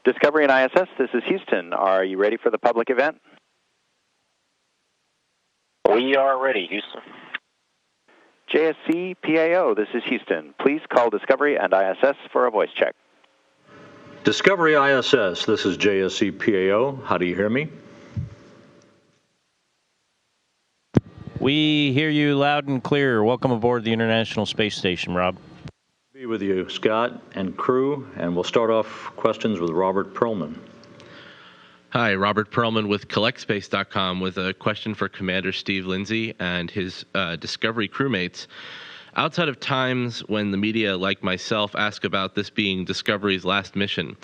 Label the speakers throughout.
Speaker 1: Discovery and ISS, this is Houston. Are you ready for the public event?
Speaker 2: We are ready, Houston.
Speaker 1: JSC PAO, this is Houston. Please call Discovery and ISS for a voice check.
Speaker 3: Discovery ISS, this is JSC PAO. How do you hear me?
Speaker 4: We hear you loud and clear. Welcome aboard the International Space Station, Rob.
Speaker 3: Be with you, Scott and crew, and we'll start off questions with Robert Perlman.
Speaker 5: Hi, Robert Perlman with CollectSpace.com with a question for Commander Steve Lindsay and his Discovery crewmates. Outside of times when the media, like myself, ask about this being Discovery's last mission,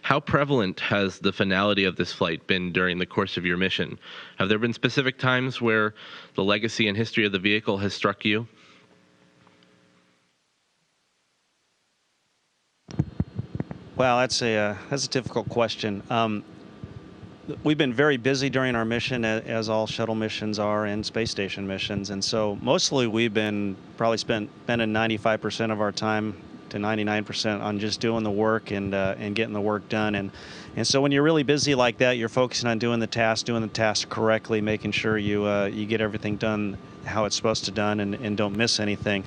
Speaker 5: how prevalent has the finality of this flight been during the course of your mission? Have there been specific times where the legacy and history of the vehicle has struck you?
Speaker 6: Well, that's a difficult question. We've been very busy during our mission, as all shuttle missions are and space station missions, and so mostly we've been probably spending 95% of our time to 99% on just doing the work and getting the work done. And so when you're really busy like that, you're focusing on doing the task correctly, making sure you get everything done how it's supposed to done and don't miss anything.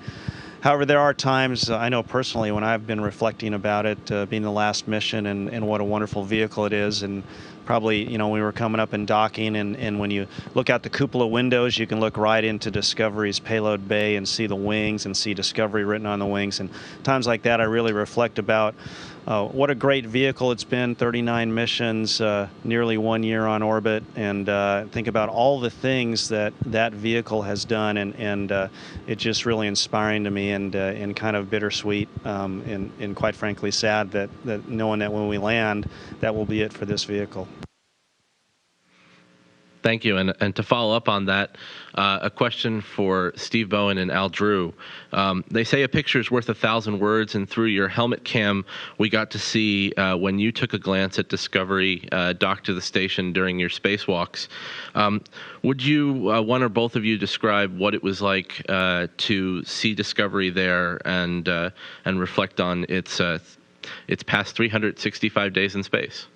Speaker 6: However, there are times, I know personally, when I've been reflecting about it being the last mission and what a wonderful vehicle it is. And probably, we were coming up and docking, and when you look out the cupola windows, you can look right into Discovery's payload bay and see the wings and see Discovery written on the wings. And times like that, I really reflect about what a great vehicle it's been, 39 missions, nearly 1 year on orbit, and think about all the things that vehicle has done, and it's just really inspiring to me and kind of bittersweet and quite frankly sad that knowing that when we land, that will be it for this vehicle.
Speaker 5: Thank you. And to follow up on that, a question for Steve Bowen and Al Drew. They say a picture is worth 1,000 words, and through your helmet cam, we got to see when you took a glance at Discovery docked to the station during your spacewalks. Would you, one or both of you, describe what it was like to see Discovery there and reflect on its past 365 days in space?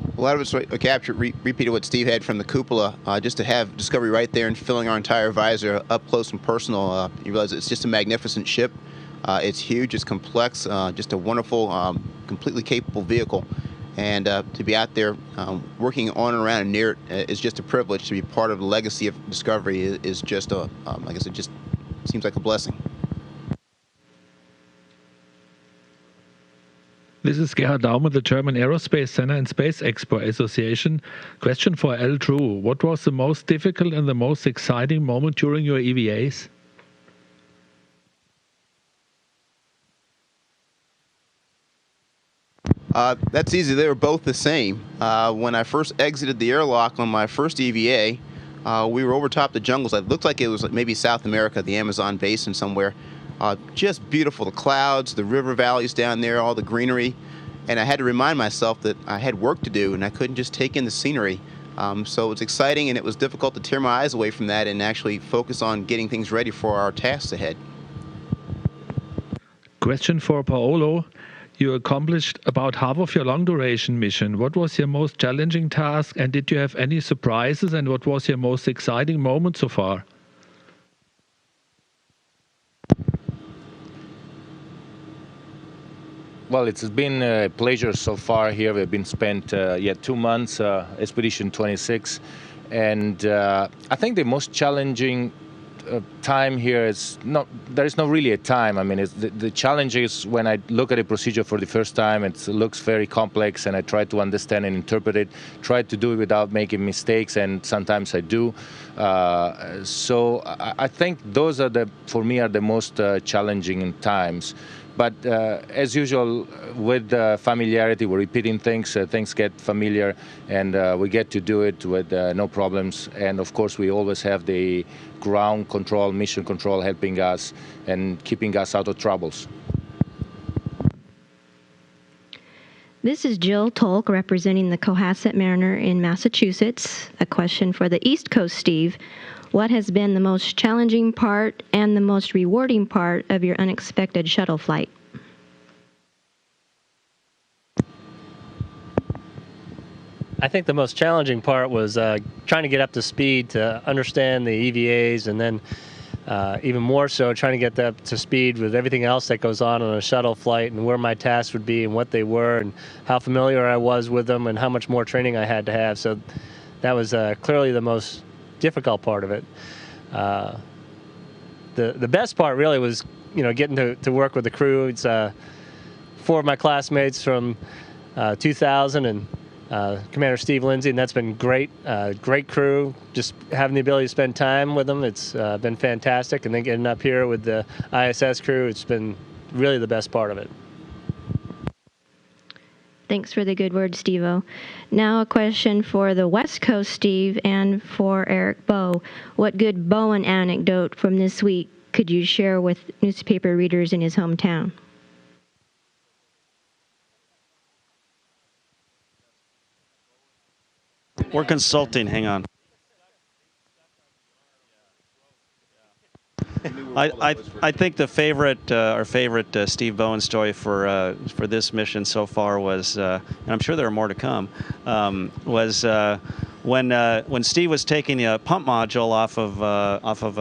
Speaker 7: A lot of us repeated what Steve had from the cupola. Just to have Discovery right there and filling our entire visor up close and personal, you realize it's just a magnificent ship. It's huge, it's complex, just a wonderful, completely capable vehicle. And to be out there working on and around and near it is just a privilege. To be part of the legacy of Discovery is just, like I said, just seems like a blessing.
Speaker 8: This is Gerhard Daumer, the German Aerospace Center and Space Expo Association. Question for Al Drew. What was the most difficult and the most exciting moment during your EVAs?
Speaker 7: That's easy. They were both the same. When I first exited the airlock on my first EVA, we were over top the jungles. It looked like it was maybe South America, the Amazon basin somewhere. Just beautiful, the clouds, the river valleys down there, all the greenery. And I had to remind myself that I had work to do and I couldn't just take in the scenery. So it was exciting, and it was difficult to tear my eyes away from that and actually focus on getting things ready for our tasks ahead.
Speaker 8: Question for Paolo. You accomplished about half of your long-duration mission. What was your most challenging task, and did you have any surprises, and what was your most exciting moment so far?
Speaker 9: Well, it's been a pleasure so far here. We've been spent 2 months, Expedition 26. And I think the most challenging time here is there is not really a time. I mean, the challenge is when I look at a procedure for the first time, it looks very complex, and I try to understand and interpret it, try to do it without making mistakes, and sometimes I do. So I think those are for me, the most challenging times. But as usual, with familiarity, we're repeating things. Things get familiar, and we get to do it with no problems. And of course, we always have the ground control, mission control helping us and keeping us out of troubles.
Speaker 10: This is Jill Tolk representing the Cohasset Mariner in Massachusetts. A question for the East Coast Steve. What has been the most challenging part and the most rewarding part of your unexpected shuttle flight?
Speaker 11: I think the most challenging part was trying to get up to speed to understand the EVAs, and then even more so trying to get up to speed with everything else that goes on a shuttle flight, and where my tasks would be and what they were and how familiar I was with them and how much more training I had to have. So that was clearly the most difficult part of it. The best part really was, getting to work with the crew. It's 4 of my classmates from 2000 and Commander Steve Lindsay, and that's been great. Great crew. Just having the ability to spend time with them, it's been fantastic. And then getting up here with the ISS crew, it's been really the best part of it.
Speaker 10: Thanks for the good word, Steve-O. Now a question for the West Coast Steve and for Eric Bowe. What good Bowen anecdote from this week could you share with newspaper readers in his hometown?
Speaker 6: We're consulting. Hang on. I think our favorite Steve Bowen story for this mission so far was, and I'm sure there are more to come, was when Steve was taking a pump module off of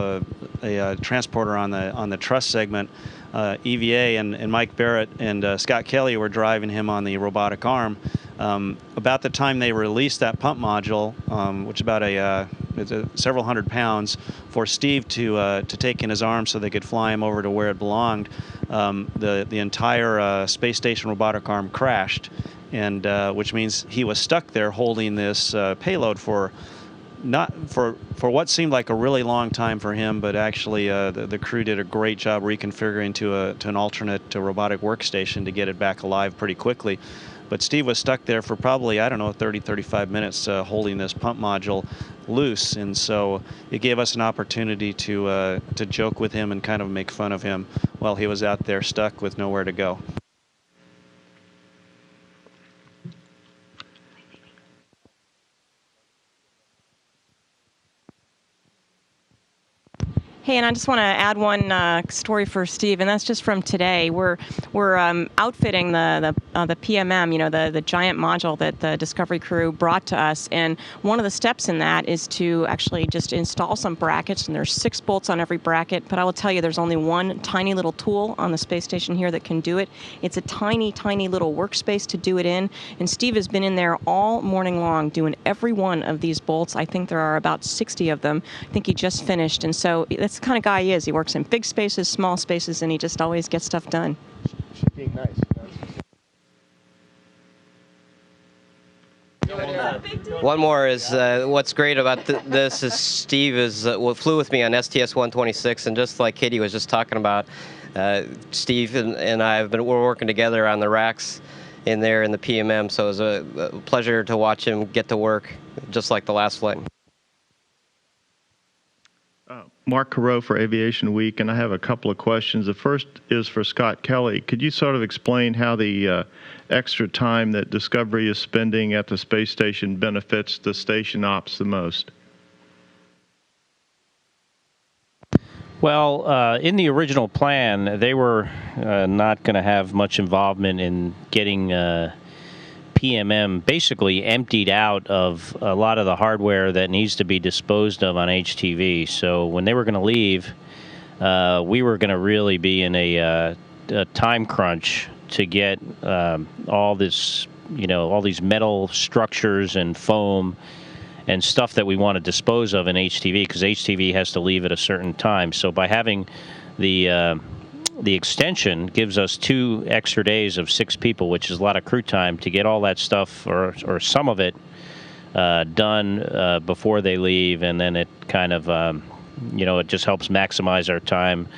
Speaker 6: a transporter on the truss segment. EVA and Mike Barrett and Scott Kelly were driving him on the robotic arm. About the time they released that pump module, which is about several hundred pounds, for Steve to take in his arm so they could fly him over to where it belonged, the entire space station robotic arm crashed, and which means he was stuck there holding this payload for what seemed like a really long time for him, but actually the crew did a great job reconfiguring to an alternate robotic workstation to get it back alive pretty quickly. But Steve was stuck there for probably, 30, 35 minutes holding this pump module loose, and so it gave us an opportunity to joke with him and kind of make fun of him while he was out there stuck with nowhere to go.
Speaker 12: Hey, and I just want to add one story for Steve, and that's just from today. We're outfitting the PMM, the giant module that the Discovery crew brought to us, and one of the steps in that is to actually just install some brackets, and there's 6 bolts on every bracket. But I will tell you, there's only one tiny little tool on the space station here that can do it. It's a tiny, tiny little workspace to do it in, and Steve has been in there all morning long doing every one of these bolts. I think there are about 60 of them. I think he just finished, and so that's the kind of guy he is. He works in big spaces, small spaces, and he just always gets stuff done.
Speaker 11: She's being nice.
Speaker 13: One more is what's great about this is Steve flew with me on STS-126, and just like Katie was just talking about, Steve and I we're working together on the racks in there in the PMM, so it was a pleasure to watch him get to work just like the last flight.
Speaker 14: Mark Carreau for Aviation Week, and I have a couple of questions. The first is for Scott Kelly. Could you sort of explain how the extra time that Discovery is spending at the space station benefits the station ops the most?
Speaker 4: Well, in the original plan, they were not going to have much involvement in getting PMM basically emptied out of a lot of the hardware that needs to be disposed of on HTV. So when they were going to leave, we were going to really be in a time crunch to get all this, all these metal structures and foam and stuff that we want to dispose of in HTV, because HTV has to leave at a certain time. So by having the extension gives us 2 extra days of 6 people, which is a lot of crew time to get all that stuff or some of it done before they leave, and then it kind of it just helps maximize our time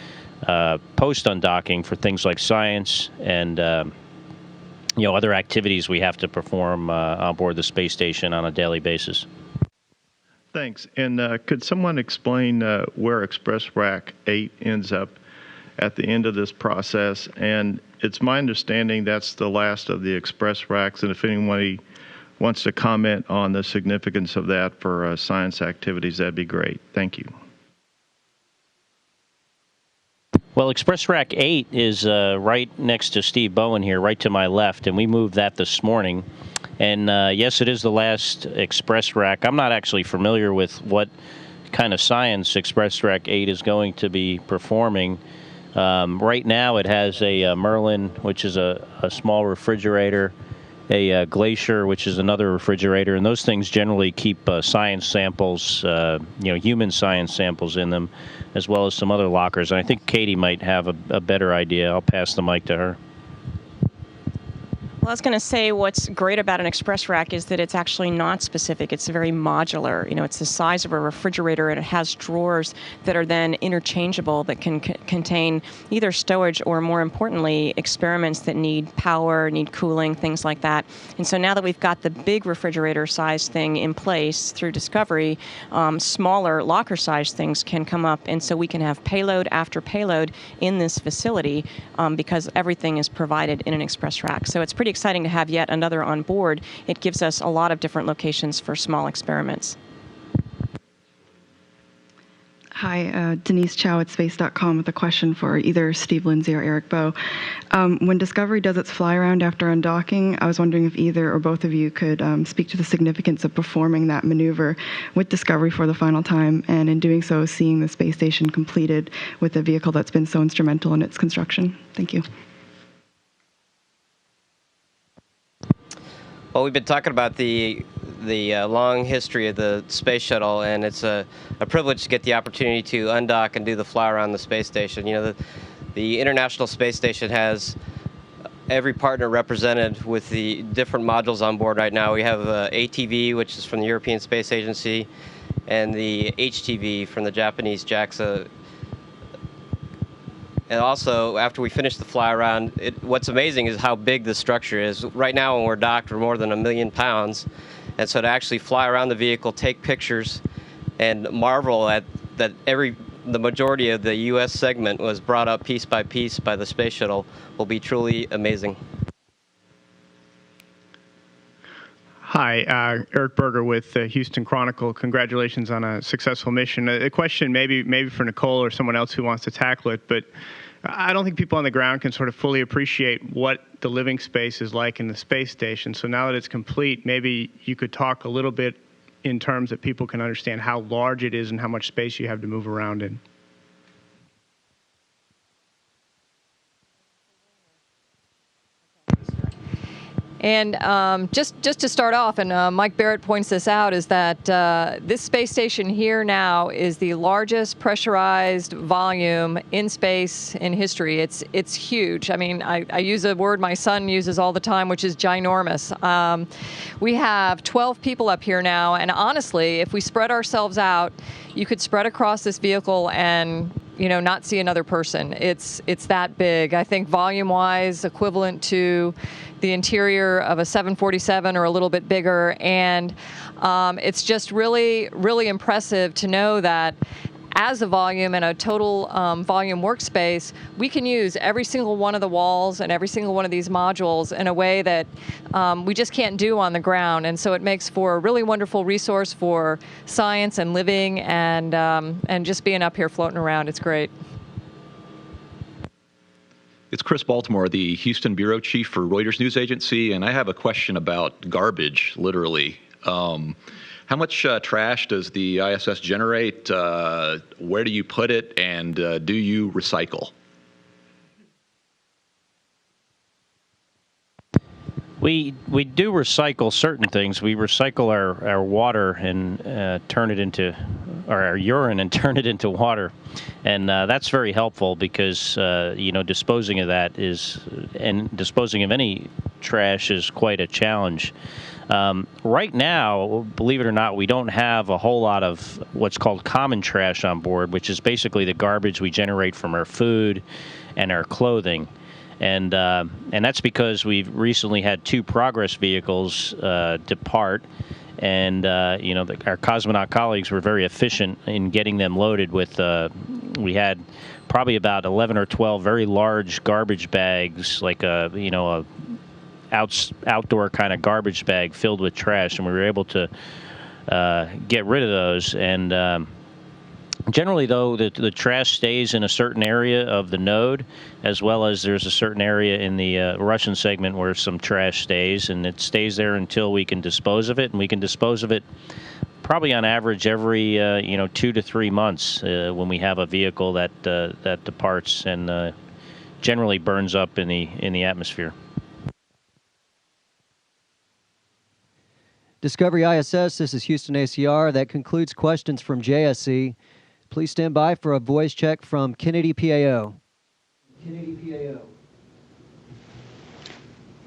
Speaker 4: post undocking for things like science and other activities we have to perform on board the space station on a daily basis.
Speaker 14: Thanks. And could someone explain where Express Rack 8 ends up at the end of this process? And it's my understanding that's the last of the express racks, and if anybody wants to comment on the significance of that for science activities, that'd be great. Thank you.
Speaker 4: Well, Express Rack 8 is right next to Steve Bowen here, right to my left, and we moved that this morning. And yes, it is the last Express Rack. I'm not actually familiar with what kind of science Express Rack 8 is going to be performing. Right now it has a Merlin, which is a small refrigerator, a Glacier, which is another refrigerator, and those things generally keep science samples, human science samples in them, as well as some other lockers. And I think Katie might have a better idea. I'll pass the mic to her.
Speaker 12: Well, I was going to say what's great about an Express Rack is that it's actually not specific. It's very modular. It's the size of a refrigerator, and it has drawers that are then interchangeable that can contain either stowage or, more importantly, experiments that need power, need cooling, things like that. And so now that we've got the big refrigerator size thing in place through Discovery, smaller locker size things can come up, and so we can have payload after payload in this facility because everything is provided in an Express Rack. So it's pretty exciting to have yet another on board. It gives us a lot of different locations for small experiments.
Speaker 15: Hi, Denise Chow at space.com with a question for either Steve Lindsay or Eric Bowe. When Discovery does its fly around after undocking, I was wondering if either or both of you could speak to the significance of performing that maneuver with Discovery for the final time, and in doing so, seeing the space station completed with a vehicle that's been so instrumental in its construction. Thank you.
Speaker 13: Well, we've been talking about the long history of the space shuttle, and it's a privilege to get the opportunity to undock and do the fly around the space station. The International Space Station has every partner represented with the different modules on board right now. We have ATV, which is from the European Space Agency, and the HTV from the Japanese JAXA. And also, after we finish the fly around, what's amazing is how big the structure is. Right now, when we're docked, we're more than 1 million pounds. And so to actually fly around the vehicle, take pictures, and marvel at that the majority of the U.S. segment was brought up piece by piece by the space shuttle will be truly amazing.
Speaker 16: Hi, Eric Berger with the Houston Chronicle. Congratulations on a successful mission. A question maybe for Nicole or someone else who wants to tackle it, but I don't think people on the ground can sort of fully appreciate what the living space is like in the space station. So now that it's complete, maybe you could talk a little bit in terms that people can understand how large it is and how much space you have to move around in.
Speaker 17: And just to start off, and Mike Barrett points this out, is that this space station here now is the largest pressurized volume in space in history. It's huge. I mean, I use a word my son uses all the time, which is ginormous. We have 12 people up here now, and honestly, if we spread ourselves out, you could spread across this vehicle and not see another person. It's that big. I think volume-wise, equivalent to the interior of a 747 or a little bit bigger. And it's just really, really impressive to know that as a volume and a total volume workspace, we can use every single one of the walls and every single one of these modules in a way that we just can't do on the ground. And so it makes for a really wonderful resource for science and living and just being up here floating around. It's great.
Speaker 18: It's Chris Baltimore, the Houston Bureau Chief for Reuters News Agency, and I have a question about garbage, literally. How much trash does the ISS generate? Where do you put it? And do you recycle?
Speaker 4: We do recycle certain things. We recycle our water and turn it into, or our urine and turn it into water, and that's very helpful because disposing of that and disposing of any trash is quite a challenge. Right now, believe it or not, we don't have a whole lot of what's called common trash on board, which is basically the garbage we generate from our food and our clothing. And that's because we've recently had 2 Progress vehicles depart, and our cosmonaut colleagues were very efficient in getting them loaded with. We had probably about 11 or 12 very large garbage bags, like a outdoor kind of garbage bag filled with trash, and we were able to get rid of those. And generally, though, the trash stays in a certain area of the node, as well as there's a certain area in the Russian segment where some trash stays, and it stays there until we can dispose of it, and we can dispose of it probably on average every 2 to 3 months when we have a vehicle that departs and generally burns up in the atmosphere.
Speaker 19: Discovery ISS, this is Houston ACR. That concludes questions from JSC. Please stand by for a voice check from Kennedy PAO. Kennedy PAO.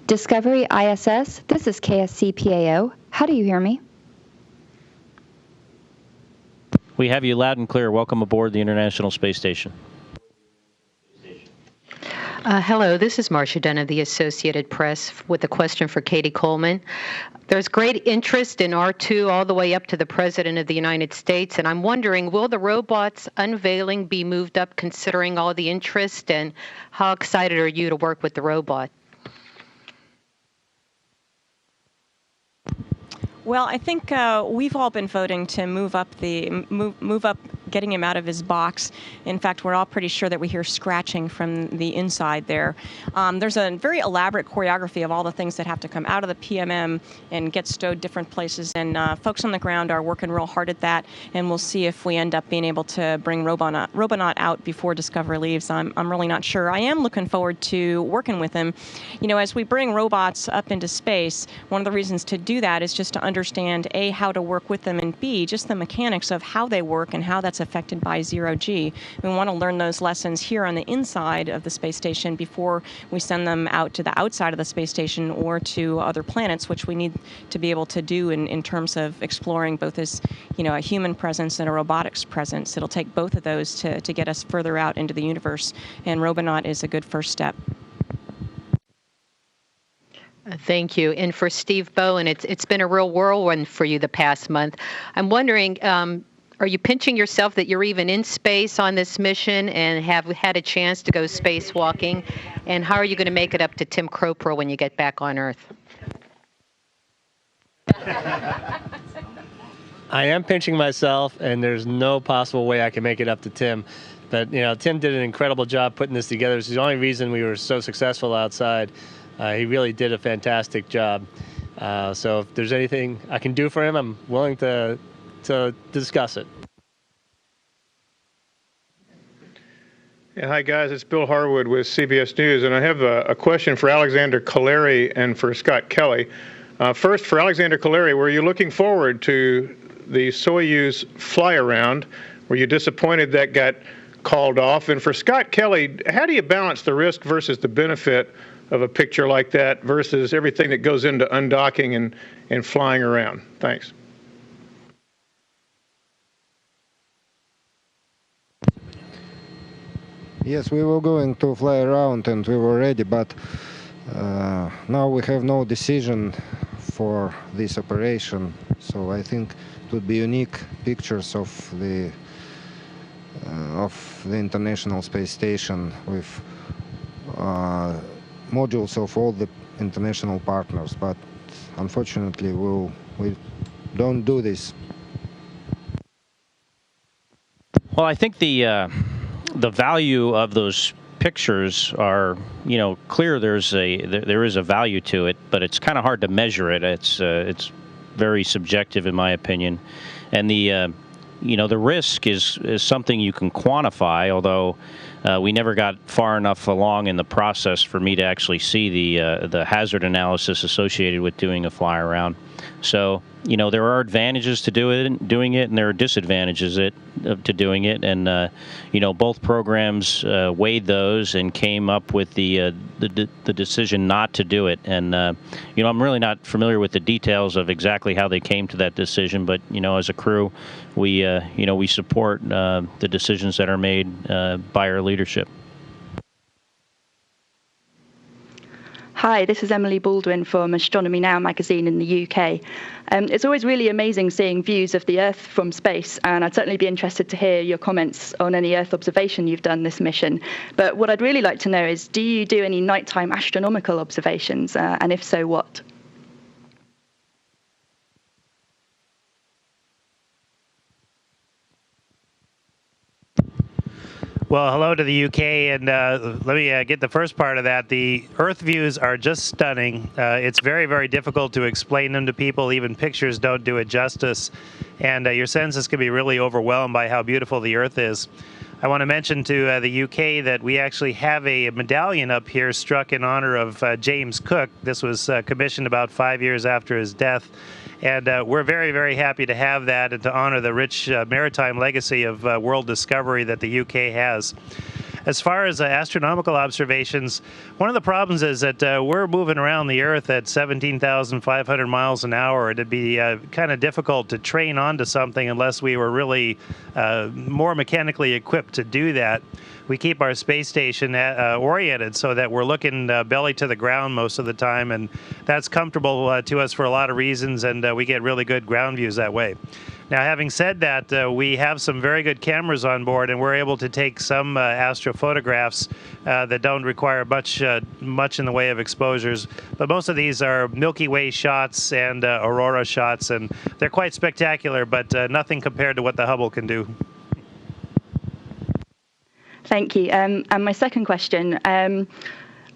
Speaker 20: Discovery ISS, this is KSC PAO. How do you hear me?
Speaker 4: We have you loud and clear. Welcome aboard the International Space Station.
Speaker 21: Hello, this is Marcia Dunn of the Associated Press with a question for Katie Coleman. There's great interest in R2 all the way up to the President of the United States, and I'm wondering, will the robot's unveiling be moved up considering all the interest, and how excited are you to work with the robot?
Speaker 12: Well, I think we've all been voting to move up getting him out of his box. In fact, we're all pretty sure that we hear scratching from the inside there. There's a very elaborate choreography of all the things that have to come out of the PMM and get stowed different places, and folks on the ground are working real hard at that, and we'll see if we end up being able to bring Robonaut out before Discovery leaves. I'm really not sure. I am looking forward to working with him. You know, as we bring robots up into space, one of the reasons to do that is just to understand, A, how to work with them, and B, just the mechanics of how they work and how that's affected by zero-G. We want to learn those lessons here on the inside of the space station before we send them out to the outside of the space station or to other planets, which we need to be able to do in terms of exploring both as, a human presence and a robotics presence. It'll take both of those to get us further out into the universe, and Robonaut is a good first step.
Speaker 21: Thank you. And for Steve Bowen, it's been a real whirlwind for you the past month. I'm wondering, are you pinching yourself that you're even in space on this mission and have had a chance to go spacewalking? And how are you going to make it up to Tim Cropra when you get back on Earth?
Speaker 11: I am pinching myself, and there's no possible way I can make it up to Tim. But, Tim did an incredible job putting this together. It's the only reason we were so successful outside. He really did a fantastic job. So if there's anything I can do for him, I'm willing to discuss it.
Speaker 22: Yeah, hi, guys. It's Bill Harwood with CBS News, and I have a question for Alexander Kaleri and for Scott Kelly. First, for Alexander Kaleri, were you looking forward to the Soyuz fly-around? Were you disappointed that got called off? And for Scott Kelly, how do you balance the risk versus the benefit of a picture like that versus everything that goes into undocking and flying around? Thanks.
Speaker 23: Yes, we were going to fly around and we were ready, but now we have no decision for this operation. So I think it would be unique pictures of the International Space Station with modules of all the international partners, but unfortunately we don't do this.
Speaker 4: Well, I think the value of those pictures are, clear. There is a value to it, but it's kind of hard to measure it. It's very subjective, in my opinion, and the risk is something you can quantify, although we never got far enough along in the process for me to actually see the hazard analysis associated with doing a fly around. So, there are advantages to doing it, and there are disadvantages to doing it. And, both programs weighed those and came up with the decision not to do it. And, I'm really not familiar with the details of exactly how they came to that decision. But, as a crew, we support the decisions that are made by our leadership.
Speaker 1: Hi, this is Emily Baldwin from Astronomy Now magazine in the UK. It's always really amazing seeing views of the Earth from space, and I'd certainly be interested to hear your comments on any Earth observation you've done this mission. But what I'd really like to know is, do you do any nighttime astronomical observations, and if so, what?
Speaker 2: Well, hello to the UK, and let me get the first part of that. The Earth views are just stunning. It's very, very difficult to explain them to people. Even pictures don't do it justice, and your senses can be really overwhelmed by how beautiful the Earth is. I want to mention to the UK that we actually have a medallion up here struck in honor of James Cook. This was commissioned about 5 years after his death. And we're very, very happy to have that and to honor the rich maritime legacy of world discovery that the UK has. As far as astronomical observations, one of the problems is that we're moving around the Earth at 17,500 miles an hour. It'd be kind of difficult to train onto something unless we were really more mechanically equipped to do that. We keep our space station oriented so that we're looking belly to the ground most of the time, and that's comfortable to us for a lot of reasons, and we get really good ground views that way. Now, having said that, we have some very good cameras on board, and we're able to take some astrophotographs that don't require much in the way of exposures. But most of these are Milky Way shots and aurora shots, and they're quite spectacular, but nothing compared to what the Hubble can do.
Speaker 1: Thank you. And my second question,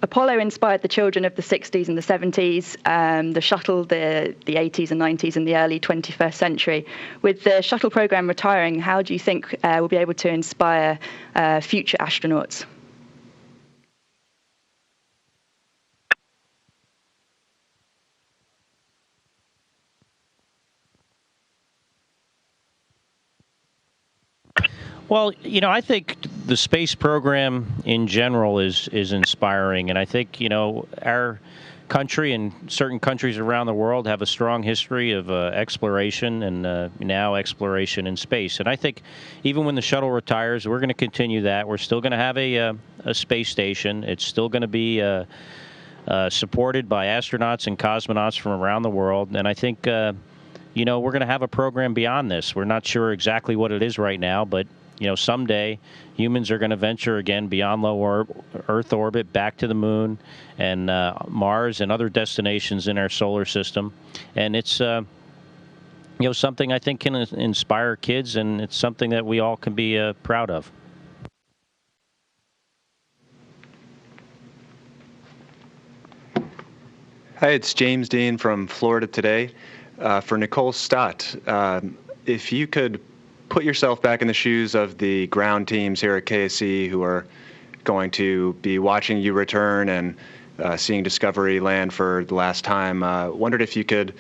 Speaker 1: Apollo inspired the children of the 60s and the 70s, the Shuttle, the 80s and 90s, and the early 21st century. With the Shuttle program retiring, how do you think we'll be able to inspire future astronauts?
Speaker 4: Well, you know, I think the space program in general is inspiring, and I think, you know, our country and certain countries around the world have a strong history of exploration and now exploration in space. And I think even when the shuttle retires, we're going to continue that. We're still going to have a space station. It's still going to be supported by astronauts and cosmonauts from around the world. And I think, you know, we're going to have a program beyond this. We're not sure exactly what it is right now, but you know, someday humans are going to venture again beyond low Earth orbit, back to the moon and Mars and other destinations in our solar system. And it's, you know, something I think can inspire kids, and it's something that we all can be proud of.
Speaker 3: Hi, it's James Dean from Florida Today. For Nicole Stott, if you could put yourself back in the shoes of the ground teams here at KSC who are going to be watching you return and seeing Discovery land for the last time. Wondered if you could,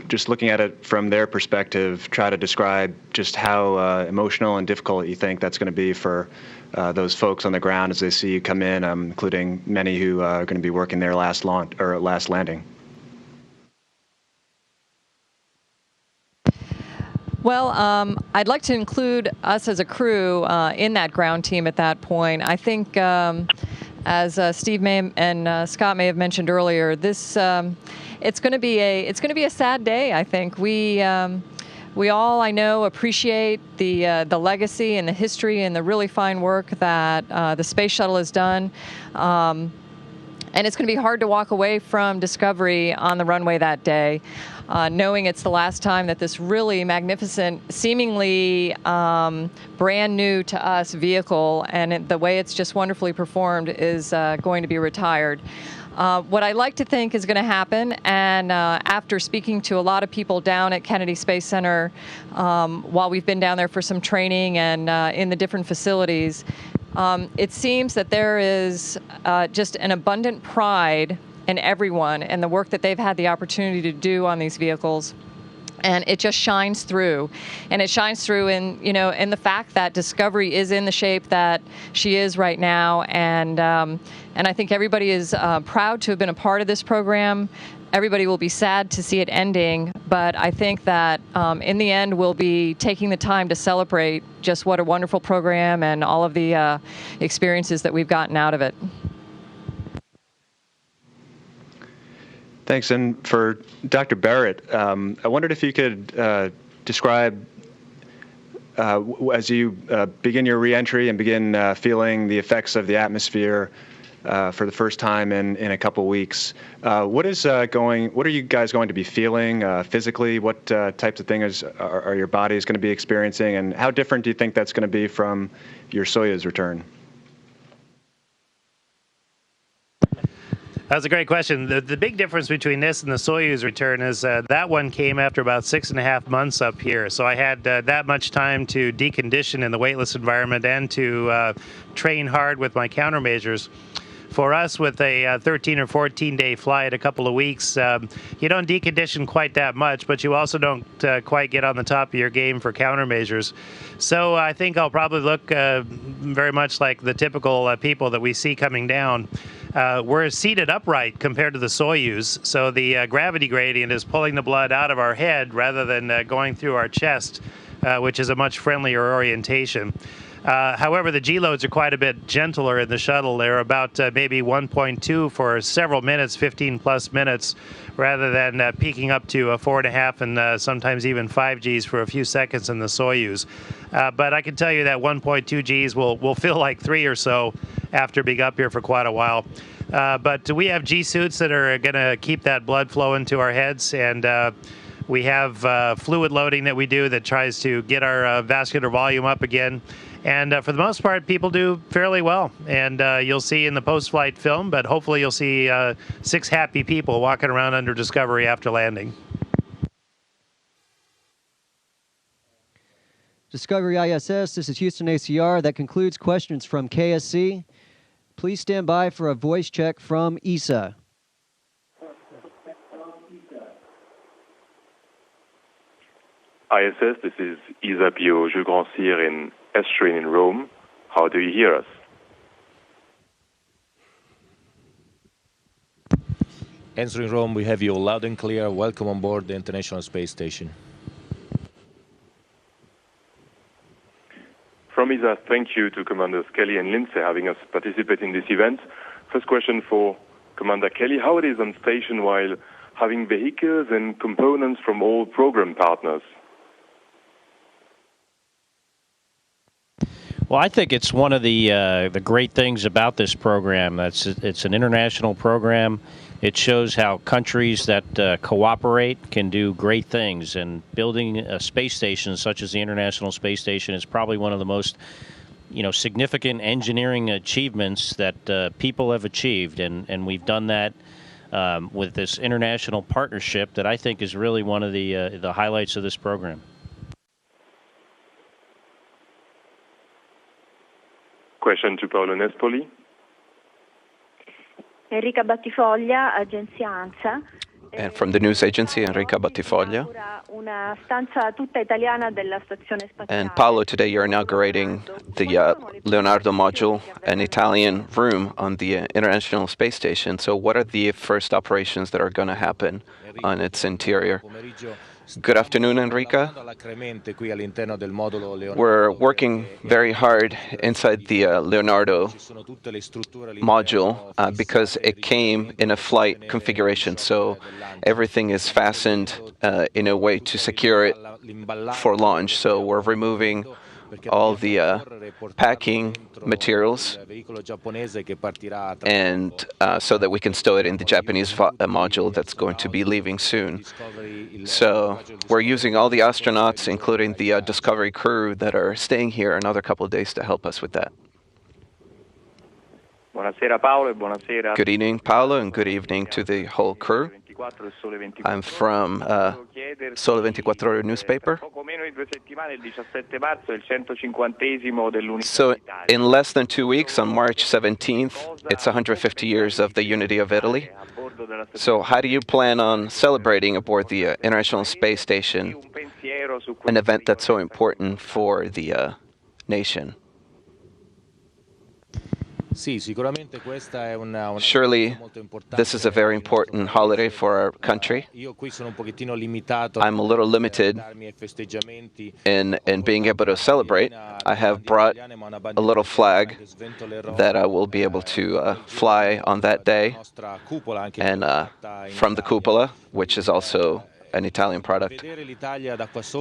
Speaker 3: just looking at it from their perspective, try to describe just how emotional and difficult you think that's going to be for those folks on the ground as they see you come in, including many who are going to be working their last launch or last landing.
Speaker 17: Well, I'd like to include us as a crew in that ground team at that point. I think, as Steve and Scott may have mentioned earlier, this it's going to be a sad day. I think we all, I know, appreciate the legacy and the history and the really fine work that the space shuttle has done. And it's going to be hard to walk away from Discovery on the runway that day, knowing it's the last time that this really magnificent, seemingly brand new to us vehicle, and the way it's just wonderfully performed, is going to be retired. What I like to think is going to happen, and after speaking to a lot of people down at Kennedy Space Center while we've been down there for some training and in the different facilities, it seems that there is just an abundant pride in everyone and the work that they've had the opportunity to do on these vehicles. And it just shines through. And it shines through in, you know, in the fact that Discovery is in the shape that she is right now. And I think everybody is proud to have been a part of this program. Everybody will be sad to see it ending, but I think that in the end we'll be taking the time to celebrate just what a wonderful program and all of the experiences that we've gotten out of it.
Speaker 3: Thanks. And for Dr. Barrett, I wondered if you could describe, as you begin your reentry and begin feeling the effects of the atmosphere for the first time in a couple weeks, what are you guys going to be feeling physically? What types of things are your bodies going to be experiencing, and how different do you think that's going to be from your Soyuz return?
Speaker 2: That's a great question. The big difference between this and the Soyuz return is that one came after about 6.5 months up here. So I had that much time to decondition in the weightless environment and to train hard with my countermeasures. For us, with a 13 or 14-day flight, a couple of weeks, you don't decondition quite that much, but you also don't quite get on the top of your game for countermeasures. So I think I'll probably look very much like the typical people that we see coming down. We're seated upright compared to the Soyuz, so the gravity gradient is pulling the blood out of our head rather than going through our chest, which is a much friendlier orientation. However, the G-loads are quite a bit gentler in the shuttle. They're about maybe 1.2 for several minutes, 15-plus minutes, rather than peaking up to 4.5 and sometimes even 5 Gs for a few seconds in the Soyuz. But I can tell you that 1.2 Gs will feel like 3 or so after being up here for quite a while. But we have G-suits that are going to keep that blood flowing to our heads, and we have fluid loading that we do that tries to get our vascular volume up again. And for the most part, people do fairly well. And you'll see in the post-flight film, but hopefully you'll see 6 happy people walking around under Discovery after landing.
Speaker 19: Discovery ISS, this is Houston ACR. That concludes questions from KSC. Please stand by for a voice check from ESA.
Speaker 5: ISS, this is ESA PO Jules Grand-Cyr in S-Train in Rome. How do you hear us?
Speaker 9: Answering Rome, we have you loud and clear. Welcome on board the International Space Station.
Speaker 5: From ESA, thank you to Commanders Kelly and Lindsay having us participate in this event. First question for Commander Kelly, how it is on station while having vehicles and components from all program partners?
Speaker 4: Well, I think it's one of the great things about this program. It's an international program. It shows how countries that cooperate can do great things. And building a space station such as the International Space Station is probably one of the most, significant engineering achievements that people have achieved. And we've done that with this international partnership that I think is really one of the highlights of this program.
Speaker 5: Question to Paolo Nespoli.
Speaker 7: Enrica Battifoglia, Agenzia ANSA.
Speaker 8: And from the news agency, Enrica Battifoglia.
Speaker 7: Una stanza tutta italiana della stazione spaziale.
Speaker 8: And Paolo, today you're inaugurating the Leonardo module, an Italian room on the International Space Station. So what are the first operations that are going to happen on its interior? Good afternoon, Enrica. We're working very hard inside the Leonardo module because it came in a flight configuration. So everything is fastened in a way to secure it for launch. So we're removing all the packing materials, and so that we can stow it in the Japanese module that's going to be leaving soon. So we're using all the astronauts, including the Discovery crew, that are staying here another couple of days to help us with that.
Speaker 24: Buonasera Paolo e buonasera.
Speaker 8: Good evening, Paolo, and good evening to the whole crew. I'm from Sole 24 Ore newspaper. So in less than 2 weeks, on March 17th, it's 150 years of the unity of Italy. So how do you plan on celebrating aboard the International Space Station, an event that's so important for the nation? Surely, this is a very important holiday for our country. I'm a little limited in being able to celebrate. I have brought a little flag that I will be able to fly on that day, and from the cupola, which is also an Italian product.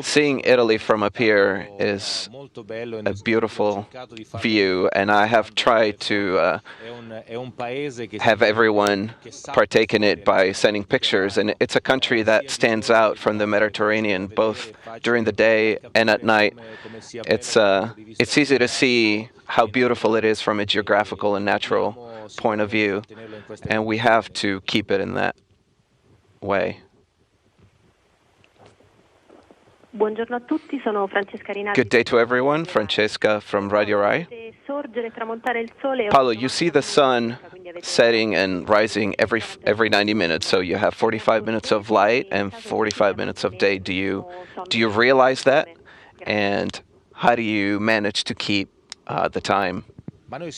Speaker 8: Seeing Italy from up here is a beautiful view, and I have tried to have everyone partake in it by sending pictures. And it's a country that stands out from the Mediterranean, both during the day and at night. It's easy to see how beautiful it is from a geographical and natural point of view, and we have to keep it in that way.
Speaker 7: Buongiorno a tutti, sono Francesca Rinaldi.
Speaker 8: Good day to everyone. Francesca from Radio Rai. Paolo, you see the sun setting and rising every 90 minutes, so you have 45 minutes of light and 45 minutes of day. Do you realize that? And how do you manage to keep the time?
Speaker 9: We're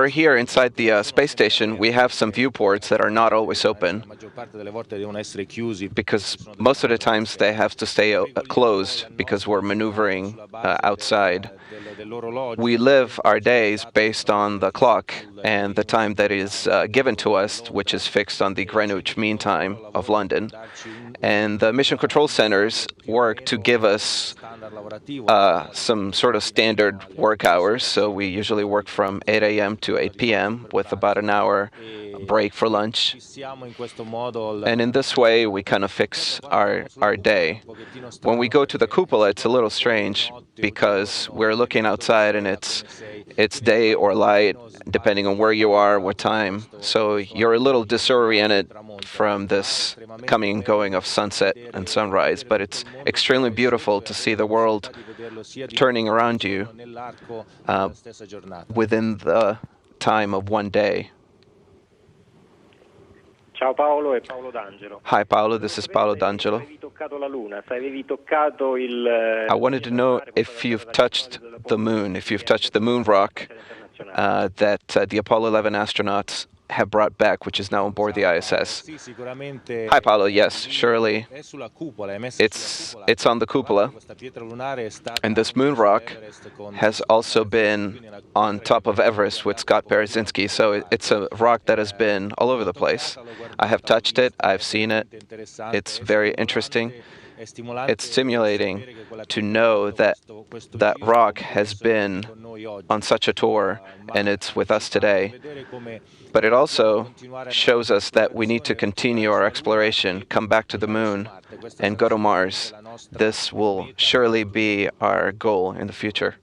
Speaker 8: here inside the space station. We have some viewports that are not always open because most of the times they have to stay closed because we're maneuvering outside. We live our days based on the clock and the time that is given to us, which is fixed on the Greenwich Mean Time of London. And the mission control centers work to give us some sort of standard work hours. So we usually work from 8 a.m. to 8 p.m. with about an hour break for lunch. And in this way, we kind of fix our day. When we go to the cupola, it's a little strange because we're looking outside and it's day or light, depending on where you are, what time. So you're a little disoriented from this coming and going of sunset and sunrise, but it's extremely beautiful to see the world turning around you within the time of one day.
Speaker 24: Ciao Paolo, è Paolo D'Angelo.
Speaker 8: Hi Paolo, this is Paolo D'Angelo. I wanted to know if you've touched the moon, if you've touched the moon rock that the Apollo 11 astronauts have brought back, which is now on board the ISS. Hi Paolo, yes, surely. It's on the cupola. And this moon rock has also been on top of Everest with Scott Berezinski, so it's a rock that has been all over the place. I have touched it, I've seen it. It's very interesting. It's stimulating to know that that rock has been on such a tour and it's with us today. But it also shows us that we need to continue our exploration, come back to the moon, and go to Mars. This will surely be our goal in the future.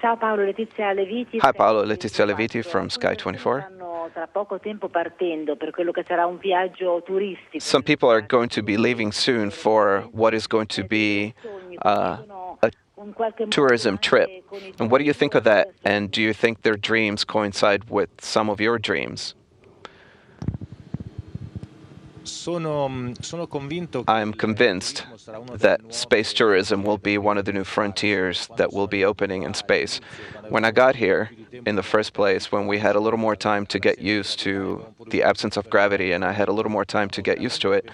Speaker 7: Ciao Paolo, Letizia Leviti.
Speaker 8: Hi Paolo, Letizia Leviti from Sky 24. Some people are going to be leaving soon for what is going to be a tourism trip. And what do you think of that? And do you think their dreams coincide with some of your dreams? I'm convinced that space tourism will be one of the new frontiers that will be opening in space. When I got here, in the first place, when we had a little more time to get used to the absence of gravity and I had a little more time to get used to it,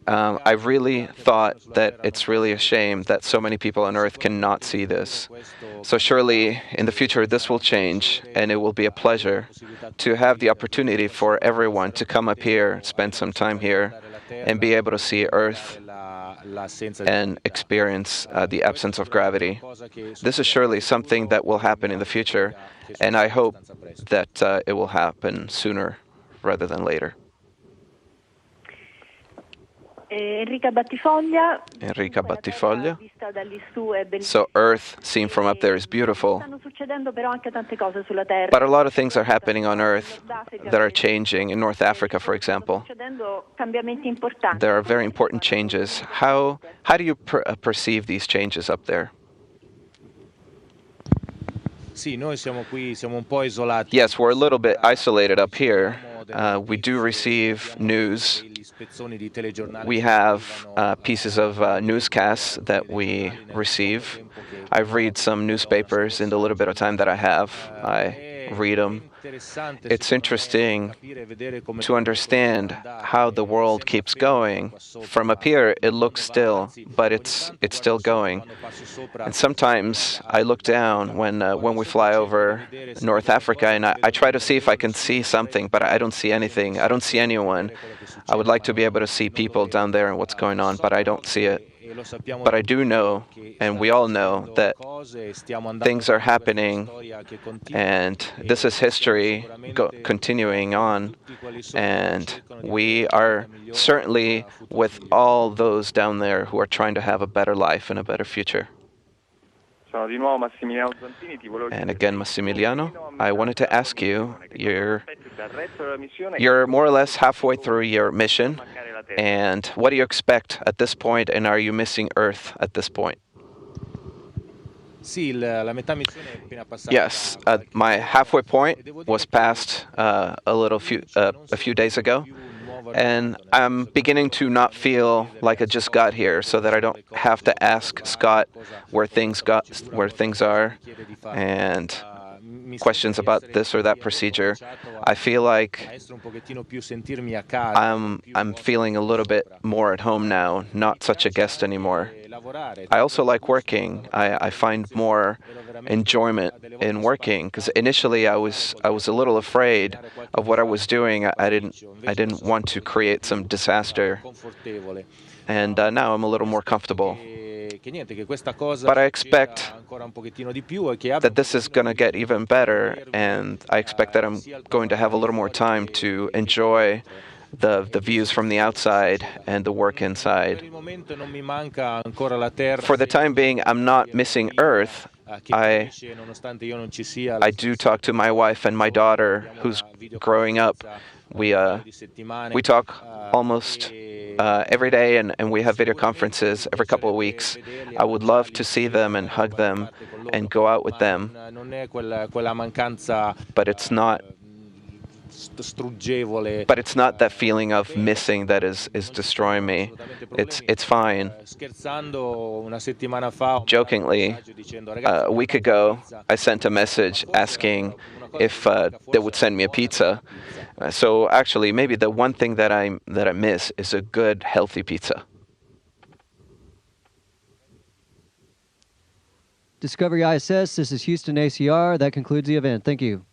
Speaker 8: I really thought that it's really a shame that so many people on Earth cannot see this. So surely in the future this will change, and it will be a pleasure to have the opportunity for everyone to come up here, spend some time here, and be able to see Earth and experience the absence of gravity. This is surely something that will happen in the future, and I hope that it will happen sooner rather than later.
Speaker 7: Enrica Battifoglia.
Speaker 8: Enrica Battifoglia. So Earth, seen from up there, is beautiful. But a lot of things are happening on Earth that are changing. In North Africa, for example, there are very important changes. How do you perceive these changes up there? Yes, we're a little bit isolated up here. We do receive news We have pieces of newscasts that we receive. I read some newspapers in the little bit of time that I have. I read them. It's interesting to understand how the world keeps going. From up here, it looks still, but it's still going. And sometimes I look down when we fly over North Africa, and I try to see if I can see something, but I don't see anything. I don't see anyone. I would like to be able to see people down there and what's going on, but I don't see it. But I do know, and we all know, that things are happening, and this is history continuing on, and we are certainly with all those down there who are trying to have a better life and a better future. And again, Massimiliano, I wanted to ask you, you're more or less halfway through your mission, and what do you expect at this point, and are you missing Earth at this point? Yes, my halfway point was passed a few days ago, and I'm beginning to not feel like I just got here, so that I don't have to ask Scott where things are, and questions about this or that procedure. I feel like I'm feeling a little bit more at home now, not such a guest anymore. I also like working. I find more enjoyment in working, because initially I was a little afraid of what I was doing. I didn't want to create some disaster, and now I'm a little more comfortable. But I expect that this is going to get even better, and I expect that I'm going to have a little more time to enjoy the views from the outside and the work inside. For the time being, I'm not missing Earth. I do talk to my wife and my daughter, who's growing up. We talk almost every day, and we have video conferences every couple of weeks. I would love to see them and hug them and go out with them, but it's not that feeling of missing that is destroying me. It's fine. Jokingly, a week ago, I sent a message asking if they would send me a pizza. So actually, maybe the one thing that I miss is a good, healthy pizza.
Speaker 19: Discovery ISS, this is Houston ACR. That concludes the event. Thank you.